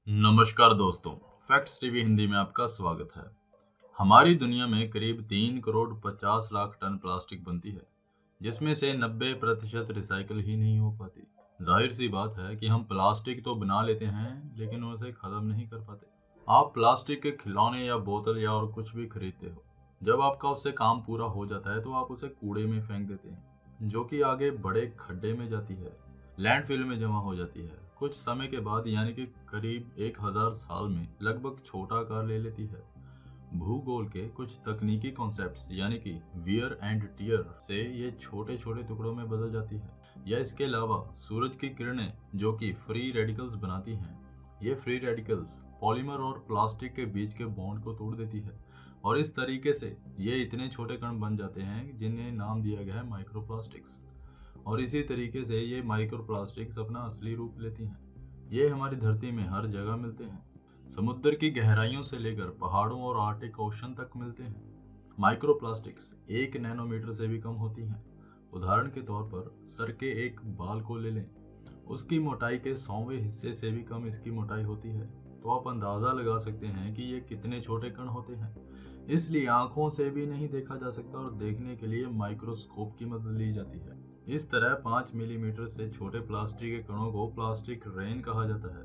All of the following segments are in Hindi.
नमस्कार दोस्तों, फैक्ट्स टीवी हिंदी में आपका स्वागत है। हमारी दुनिया में करीब 3 करोड़ 50 लाख टन प्लास्टिक बनती है, जिसमें से 90% रिसाइकल ही नहीं हो पाती। जाहिर सी बात है कि हम प्लास्टिक तो बना लेते हैं, लेकिन उसे खत्म नहीं कर पाते। आप प्लास्टिक के खिलौने या बोतल या और कुछ भी खरीदते हो, जब आपका उससे काम पूरा हो जाता है तो आप उसे कूड़े में फेंक देते हैं, जो कि आगे बड़े खड्डे में जाती है, लैंडफिल में जमा हो जाती है। कुछ समय के बाद यानी कि करीब 1000 साल में लगभग छोटा आकार ले लेती है। भूगोल के कुछ तकनीकी कॉन्सेप्ट्स यानी कि वियर एंड टियर से ये छोटे छोटे टुकड़ों में बदल जाती है। या इसके अलावा सूरज की किरणें जो कि फ्री रेडिकल्स बनाती हैं, ये फ्री रेडिकल्स पॉलीमर और प्लास्टिक के बीच के बॉन्ड को तोड़ देती है, और इस तरीके से ये इतने छोटे कण बन जाते हैं जिन्हें नाम दिया गया है माइक्रोप्लास्टिक्स। और इसी तरीके से ये माइक्रोप्लास्टिक्स अपना असली रूप लेती हैं। ये हमारी धरती में हर जगह मिलते हैं, समुद्र की गहराइयों से लेकर पहाड़ों और आर्टिक ओशन तक मिलते हैं। माइक्रोप्लास्टिक्स 1 नैनोमीटर से भी कम होती हैं। उदाहरण के तौर पर सर के एक बाल को ले लें, उसकी मोटाई के 100वें हिस्से से भी कम इसकी मोटाई होती है। तो आप अंदाजा लगा सकते हैं कि ये कितने छोटे कण होते हैं। इसलिए आंखों से भी नहीं देखा जा सकता और देखने के लिए माइक्रोस्कोप की मदद ली जाती है। इस तरह 5 मिलीमीटर से छोटे प्लास्टिक के कणों को प्लास्टिक रेन कहा जाता है,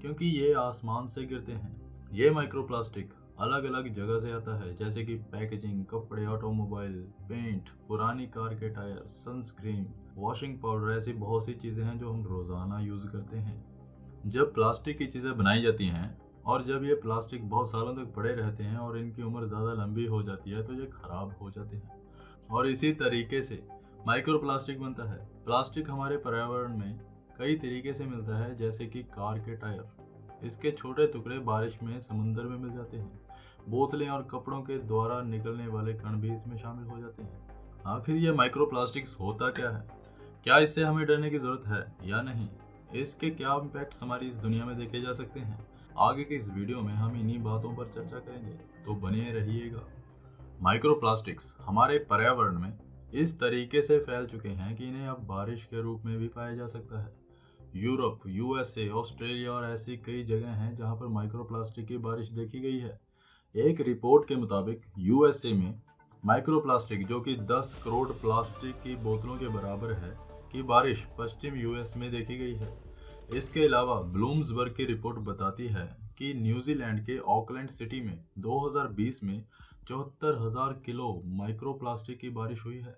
क्योंकि ये आसमान से गिरते हैं। ये माइक्रोप्लास्टिक अलग अलग जगह से आता है, जैसे कि पैकेजिंग, कपड़े, ऑटोमोबाइल, पेंट, पुरानी कार के टायर, सनस्क्रीन, वॉशिंग पाउडर, ऐसी बहुत सी चीजें हैं जो हम रोजाना यूज करते हैं। जब प्लास्टिक की चीजें बनाई जाती हैं और जब ये प्लास्टिक बहुत सालों तक पड़े रहते हैं और इनकी उम्र ज़्यादा लंबी हो जाती है तो ये खराब हो जाते हैं, और इसी तरीके से माइक्रोप्लास्टिक बनता है। प्लास्टिक हमारे पर्यावरण में कई तरीके से मिलता है, जैसे कि कार के टायर, इसके छोटे टुकड़े बारिश में समुद्र में मिल जाते हैं। बोतलें और कपड़ों के द्वारा निकलने वाले कण भी इसमें शामिल हो जाते हैं। आखिर ये माइक्रोप्लास्टिक्स होता क्या है, क्या इससे हमें डरने की जरूरत है या नहीं, इसके क्या इम्पैक्ट्स हमारी इस दुनिया में देखे जा सकते हैं, आगे के इस वीडियो में हम इन्हीं बातों पर चर्चा करेंगे, तो बने रहिएगा। माइक्रोप्लास्टिक्स हमारे पर्यावरण में इस तरीके से फैल चुके हैं कि इन्हें अब बारिश के रूप में भी पाया जा सकता है। यूरोप, यूएसए, ऑस्ट्रेलिया और ऐसी कई जगह हैं जहां पर माइक्रोप्लास्टिक की बारिश देखी गई है। एक रिपोर्ट के मुताबिक यूएसए में माइक्रोप्लास्टिक, जो कि 10 करोड़ प्लास्टिक की बोतलों के बराबर है, की बारिश पश्चिम यूएस में देखी गई है। इसके अलावा ब्लूम्सबर्ग की रिपोर्ट बताती है कि न्यूजीलैंड के ऑकलैंड सिटी में 2020 में 74,000 किलो माइक्रोप्लास्टिक की बारिश हुई है।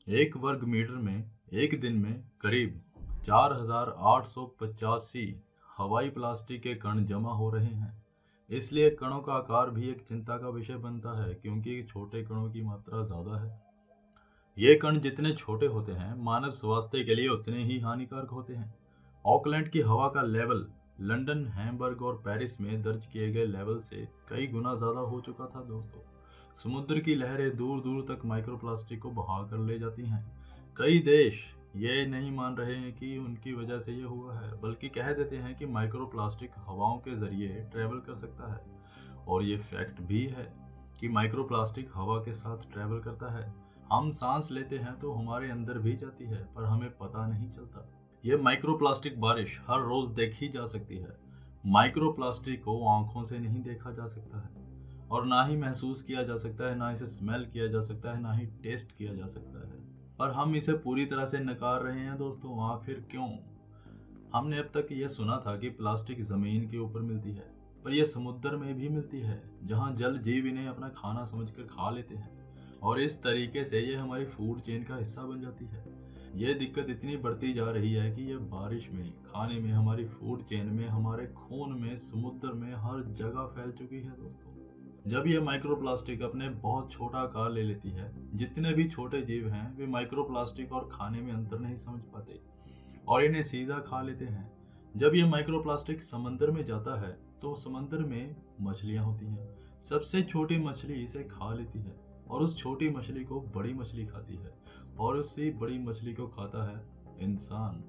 1 वर्ग मीटर में एक दिन में करीब 4,885 हवाई प्लास्टिक के कण जमा हो रहे हैं। इसलिए कणों का आकार भी एक चिंता का विषय बनता है, क्योंकि छोटे कणों की मात्रा ज़्यादा है। ये कण जितने छोटे होते हैं, मानव स्वास्थ्य के लिए उतने ही हानिकारक होते हैं। ऑकलैंड की हवा का लेवल लंदन, हैम्बर्ग और पेरिस में दर्ज किए गए लेवल से कई गुना ज़्यादा हो चुका था दोस्तों। समुद्र की लहरें दूर दूर तक माइक्रोप्लास्टिक को बहा कर ले जाती हैं। कई देश ये नहीं मान रहे हैं कि उनकी वजह से ये हुआ है, बल्कि कह देते हैं कि माइक्रोप्लास्टिक हवाओं के जरिए ट्रेवल कर सकता है। और ये फैक्ट भी है कि माइक्रोप्लास्टिक हवा के साथ ट्रेवल करता है। हम सांस लेते हैं तो हमारे अंदर भी जाती है, पर हमें पता नहीं चलता। यह माइक्रोप्लास्टिक बारिश हर रोज देखी जा सकती है। माइक्रोप्लास्टिक को आंखों से नहीं देखा जा सकता है, और ना ही महसूस किया जा सकता है, ना इसे स्मेल किया जा सकता है, ना ही टेस्ट किया जा सकता है। पर हम इसे पूरी तरह से नकार रहे हैं दोस्तों। आखिर क्यों? हमने अब तक ये सुना था कि प्लास्टिक जमीन के ऊपर मिलती है, पर यह समुद्र में भी मिलती है, जहाँ जल जीव इन्हें अपना खाना समझकर खा लेते हैं, और इस तरीके से ये हमारी फूड चेन का हिस्सा बन जाती है। यह दिक्कत इतनी बढ़ती जा रही है कि यह बारिश में, खाने में, हमारी फूड चेन में, हमारे खून में, समुद्र में, हर जगह फैल चुकी है दोस्तों। जब यह माइक्रोप्लास्टिक अपने बहुत छोटा आकार ले लेती है, जितने भी छोटे जीव हैं वे माइक्रोप्लास्टिक और खाने में अंतर नहीं समझ पाते और इन्हें सीधा खा लेते हैं। जब यह माइक्रोप्लास्टिक समंदर में जाता है तो समंदर में मछलियां होती हैं। सबसे छोटी मछली इसे खा लेती है, और उस छोटी मछली को बड़ी मछली खाती है, और उससे बड़ी मछली को खाता है इंसान।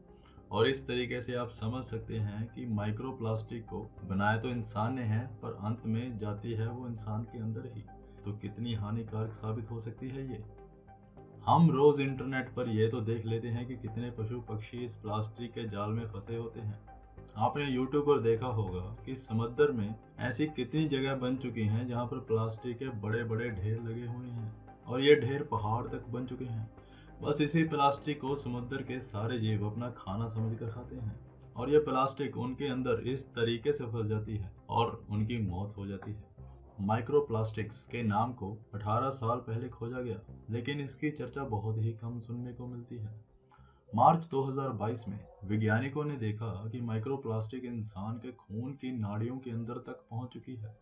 और इस तरीके से आप समझ सकते हैं कि माइक्रोप्लास्टिक को बनाया तो इंसान ने है, पर अंत में जाती है वो इंसान के अंदर ही। तो कितनी हानिकारक साबित हो सकती है ये। हम रोज इंटरनेट पर ये तो देख लेते हैं कि कितने पशु पक्षी इस प्लास्टिक के जाल में फंसे होते हैं। आपने YouTube पर देखा होगा कि समंदर में ऐसी कितनी जगह बन चुकी हैं जहां पर प्लास्टिक के बड़े बड़े ढेर लगे हुए हैं और ये ढेर पहाड़ तक बन चुके हैं। बस इसी प्लास्टिक को समुद्र के सारे जीव अपना खाना समझकर खाते हैं और ये प्लास्टिक उनके अंदर इस तरीके से फंस जाती है और उनकी मौत हो जाती है। माइक्रोप्लास्टिक्स के नाम को 18 साल पहले खोजा गया, लेकिन इसकी चर्चा बहुत ही कम सुनने को मिलती है। मार्च 2022 में वैज्ञानिकों ने देखा कि माइक्रोप्लास्टिक इंसान के खून की नाड़ियों के अंदर तक पहुंच चुकी है।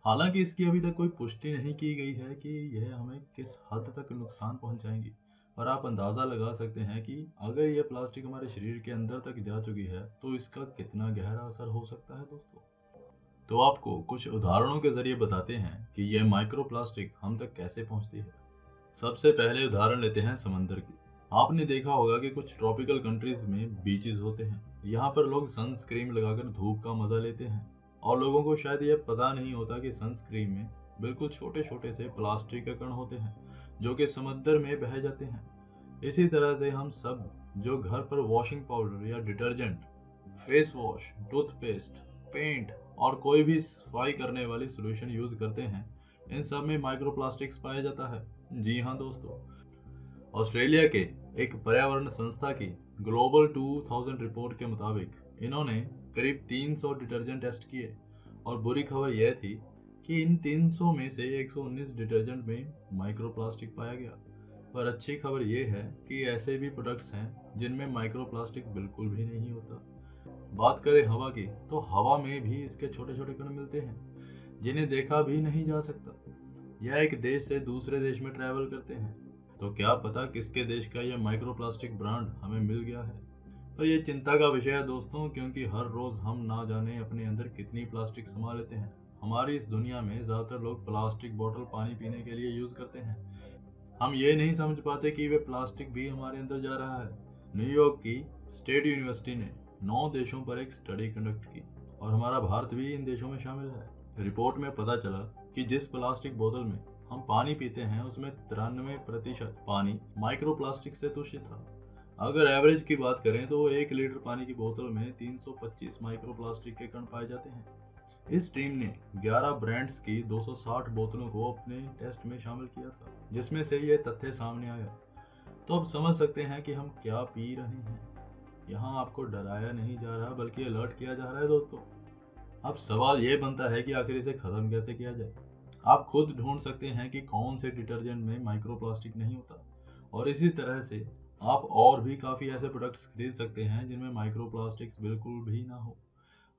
हालांकि इसकी अभी तक कोई पुष्टि नहीं की गई है कि यह हमें किस हद तक नुकसान पहुंचाएंगी, पर आप अंदाज़ा लगा सकते हैं कि अगर यह प्लास्टिक हमारे शरीर के अंदर तक जा चुकी है तो इसका कितना गहरा असर हो सकता है दोस्तों। तो आपको कुछ उदाहरणों के जरिए बताते हैं कि यह माइक्रोप्लास्टिक हम तक कैसे पहुंचती है। सबसे पहले उदाहरण लेते हैं समंदर की। आपने देखा होगा कि कुछ ट्रॉपिकल कंट्रीज में बीचेस होते हैं। यहाँ पर लोग सनस्क्रीन लगाकर धूप का मजा लेते हैं और लोगों को शायद यह पता नहीं होता कि सनस्क्रीन में बिल्कुल छोटे छोटे से प्लास्टिक के कण होते हैं जो कि समंदर में बह जाते हैं। इसी तरह से हम सब जो घर पर वॉशिंग पाउडर या detergent, face wash, toothpaste, paint और कोई भी सफाई करने वाली सॉल्यूशन यूज करते हैं, इन सब में माइक्रोप्लास्टिक्स पाया जाता है। जी हाँ दोस्तों, ऑस्ट्रेलिया के एक पर्यावरण संस्था की ग्लोबल 2000 रिपोर्ट के मुताबिक इन्होंने करीब 300 डिटर्जेंट टेस्ट किए और बुरी खबर यह थी कि इन 300 में से 119 डिटर्जेंट में माइक्रोप्लास्टिक पाया गया। पर अच्छी खबर यह है कि ऐसे भी प्रोडक्ट्स हैं जिनमें माइक्रोप्लास्टिक बिल्कुल भी नहीं होता। बात करें हवा की, तो हवा में भी इसके छोटे छोटे कण मिलते हैं जिन्हें देखा भी नहीं जा सकता। यह एक देश से दूसरे देश में ट्रैवल करते हैं, तो क्या पता किसके देश का यह माइक्रोप्लास्टिक ब्रांड हमें मिल गया है। पर यह चिंता का विषय है दोस्तों, क्योंकि हर रोज हम ना जाने अपने अंदर कितनी प्लास्टिक समा लेते हैं। हमारी इस दुनिया में ज्यादातर लोग प्लास्टिक बोतल पानी पीने के लिए यूज करते हैं। हम ये नहीं समझ पाते कि वे प्लास्टिक भी हमारे अंदर जा रहा है। न्यूयॉर्क की स्टेट यूनिवर्सिटी ने 9 देशों पर एक स्टडी कंडक्ट की और हमारा भारत भी इन देशों में शामिल है। रिपोर्ट में पता चला कि जिस प्लास्टिक बोतल में हम पानी पीते हैं उसमें 93% पानी माइक्रोप्लास्टिक से दूषित था। अगर एवरेज की बात करें तो 1 लीटर पानी की बोतल में 325 माइक्रोप्लास्टिक के कण पाए जाते हैं। इस टीम ने 11 ब्रांड्स की 260 बोतलों को अपने टेस्ट में शामिल किया था, जिसमें से यह तथ्य सामने आया। तो अब समझ सकते हैं कि हम क्या पी रहे हैं। यहाँ आपको डराया नहीं जा रहा बल्कि अलर्ट किया जा रहा है दोस्तों। अब सवाल ये बनता है कि आखिर इसे खत्म कैसे किया जाए। आप खुद ढूंढ सकते हैं कि कौन से डिटर्जेंट में माइक्रोप्लास्टिक नहीं होता, और इसी तरह से आप और भी काफ़ी ऐसे प्रोडक्ट्स खरीद सकते हैं जिनमें माइक्रोप्लास्टिक्स बिल्कुल भी ना हो।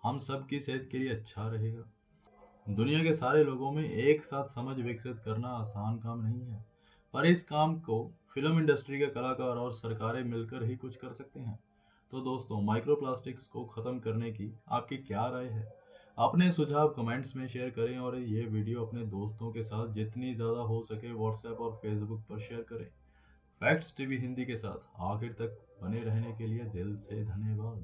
हम सब की सेहत के लिए अच्छा रहेगा। दुनिया के सारे लोगों में एक साथ समझ विकसित करना आसान काम नहीं है, पर इस काम को फिल्म इंडस्ट्री के कलाकार और सरकारें मिलकर ही कुछ कर सकते हैं। तो दोस्तों, माइक्रोप्लास्टिक्स को ख़त्म करने की आपकी क्या राय है? अपने सुझाव कमेंट्स में शेयर करें और ये वीडियो अपने दोस्तों के साथ जितनी ज़्यादा हो सके व्हाट्सएप और फेसबुक पर शेयर करें। फैक्ट्स टीवी हिंदी के साथ आखिर तक बने रहने के लिए दिल से धन्यवाद।